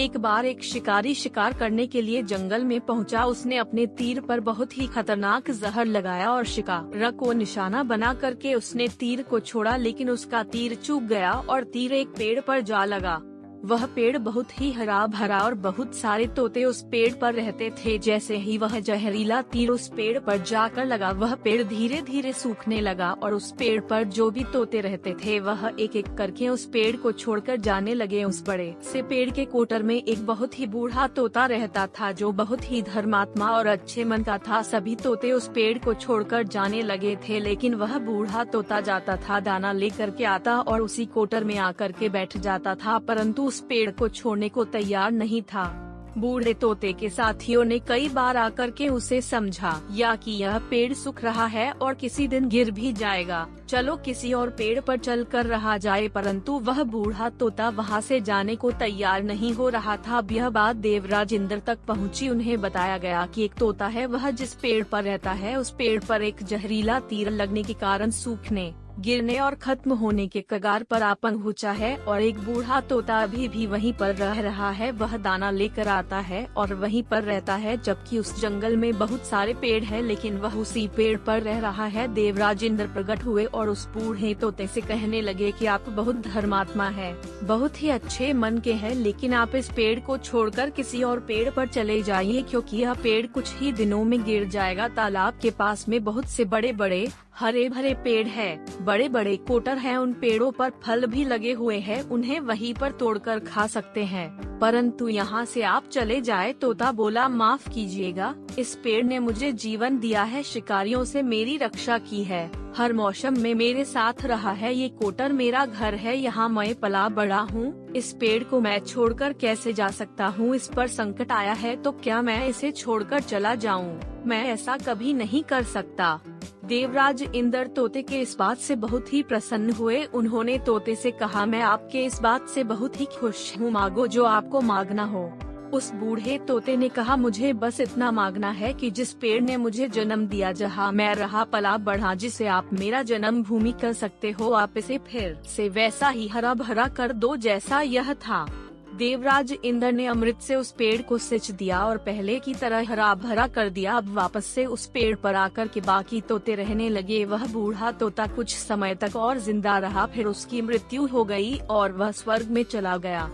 एक बार एक शिकारी शिकार करने के लिए जंगल में पहुंचा। उसने अपने तीर पर बहुत ही खतरनाक जहर लगाया और शिकार को निशाना बना करके उसने तीर को छोड़ा, लेकिन उसका तीर चूक गया और तीर एक पेड़ पर जा लगा। वह पेड़ बहुत ही हरा भरा और बहुत सारे तोते उस पेड़ पर रहते थे। जैसे ही वह जहरीला तीर उस पेड़ पर जाकर लगा, वह पेड़ धीरे धीरे सूखने लगा और उस पेड़ पर जो भी तोते रहते थे वह एक एक करके उस पेड़ को छोड़कर जाने लगे। उस बड़े से पेड़ के कोटर में एक बहुत ही बूढ़ा तोता रहता था जो बहुत ही धर्मात्मा और अच्छे मन का था। सभी तोते उस पेड़ को छोड़कर जाने लगे थे, लेकिन वह बूढ़ा तोता जाता था, दाना लेकर के आता और उसी कोटर में आकर के बैठ जाता था, परंतु उस पेड़ को छोड़ने को तैयार नहीं था। बूढ़े तोते के साथियों ने कई बार आकर के उसे समझा या कि यह पेड़ सूख रहा है और किसी दिन गिर भी जाएगा, चलो किसी और पेड़ पर चल कर रहा जाए, परंतु वह बूढ़ा तोता वहां से जाने को तैयार नहीं हो रहा था। अब यह बात देवराज इंद्र तक पहुंची। उन्हें बताया गया कि एक तोता है, वह जिस पेड़ पर रहता है उस पेड़ पर एक जहरीला तीर लगने के कारण सूखने, गिरने और खत्म होने के कगार पर आ पहुंचा है और एक बूढ़ा तोता अभी भी वहीं पर रह रहा है। वह दाना लेकर आता है और वहीं पर रहता है, जबकि उस जंगल में बहुत सारे पेड़ हैं, लेकिन वह उसी पेड़ पर रह रहा है। देवराज इंद्र प्रकट हुए और उस बूढ़े तोते से कहने लगे कि आप बहुत धर्मात्मा है, बहुत ही अच्छे मन के हैं, लेकिन आप इस पेड़ को छोड़कर किसी और पेड़ पर चले जाइए, क्योंकि यह पेड़ कुछ ही दिनों में गिर जाएगा। तालाब के पास में बहुत से बड़े बड़े हरे भरे पेड़ हैं, बड़े बड़े कोटर हैं, उन पेड़ों पर फल भी लगे हुए हैं, उन्हें वहीं पर तोड़कर खा सकते हैं, परंतु यहाँ से आप चले जाए। तोता बोला, माफ कीजिएगा, इस पेड़ ने मुझे जीवन दिया है, शिकारियों से मेरी रक्षा की है, हर मौसम में मेरे साथ रहा है, ये कोटर मेरा घर है, यहाँ मैं पला बड़ा हूँ, इस पेड़ को मैं छोड़कर कैसे जा सकता हूँ? इस पर संकट आया है तो क्या मैं इसे छोड़कर चला जाऊँ? मैं ऐसा कभी नहीं कर सकता। देवराज इंद्र तोते के इस बात से बहुत ही प्रसन्न हुए। उन्होंने तोते से कहा, मैं आपके इस बात से बहुत ही खुश हूँ, मांगो जो आपको मांगना हो। उस बूढ़े तोते ने कहा, मुझे बस इतना मांगना है कि जिस पेड़ ने मुझे जन्म दिया, जहाँ मैं रहा पला बढ़ा, जिसे आप मेरा जन्म भूमि कर सकते हो, आप इसे फिर से वैसा ही हरा भरा कर दो जैसा यह था। देवराज इंद्र ने अमृत से उस पेड़ को सिंच दिया और पहले की तरह हरा भरा कर दिया। अब वापस से उस पेड़ पर आकर के बाकी तोते रहने लगे। वह बूढ़ा तोता कुछ समय तक और जिंदा रहा, फिर उसकी मृत्यु हो गई और वह स्वर्ग में चला गया।